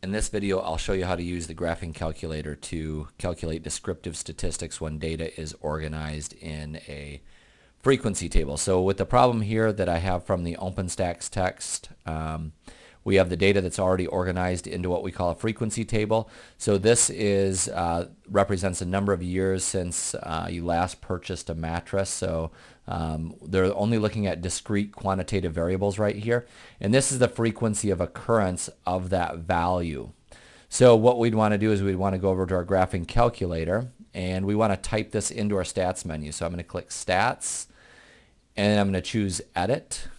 In this video, I'll show you how to use the graphing calculator to calculate descriptive statistics when data is organized in a frequency table. So with the problem here that I have from the OpenStax text, we have the data that's already organized into what we call a frequency table. So this is represents a number of years since you last purchased a mattress. So they're only looking at discrete quantitative variables right here. And this is the frequency of occurrence of that value. So what we'd want to do is we'd want to go over to our graphing calculator and we want to type this into our stats menu. So I'm going to click stats and I'm going to choose edit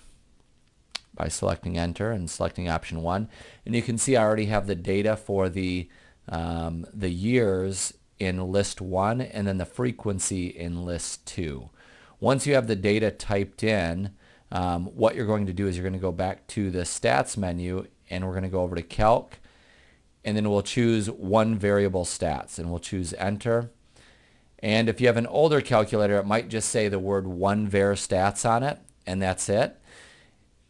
by selecting enter and selecting option 1, and you can see I already have the data for the years in list 1 and then the frequency in list 2. Once you have the data typed in, what you're going to do is you're going to go back to the stats menu and we're going to go over to calc, and then we'll choose one variable stats and we'll choose enter. And if you have an older calculator, it might just say the word one var stats on it, and that's it.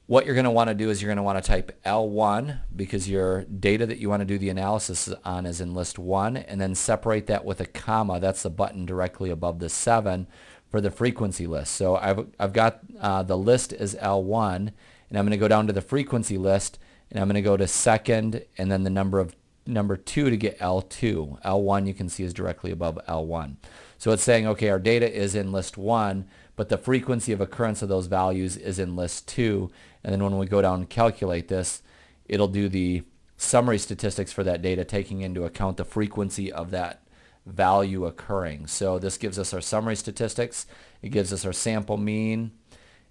What you're going to want to do is you're going to want to type L1 because your data that you want to do the analysis on is in list 1, and then separate that with a comma. That's the button directly above the 7 for the frequency list. So I've got the list as L1, and I'm going to go down to the frequency list, and I'm going to go to second and then the number 2 to get L2. L1 you can see is directly above L1. So it's saying, okay, our data is in list 1, but the frequency of occurrence of those values is in list 2. And then when we go down and calculate this, it'll do the summary statistics for that data, taking into account the frequency of that value occurring. So this gives us our summary statistics. It gives us our sample mean.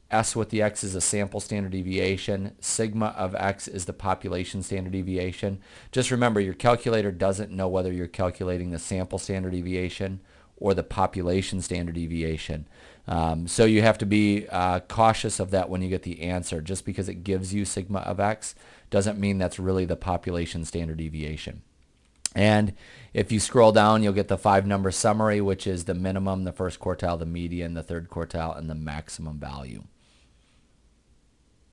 S with the X is a sample standard deviation. Sigma of X is the population standard deviation. Just remember, your calculator doesn't know whether you're calculating the sample standard deviation or the population standard deviation. So you have to be cautious of that when you get the answer. Just because it gives you sigma of X doesn't mean that's really the population standard deviation. And if you scroll down, you'll get the 5-number summary, which is the minimum, the first quartile, the median, the third quartile, and the maximum value.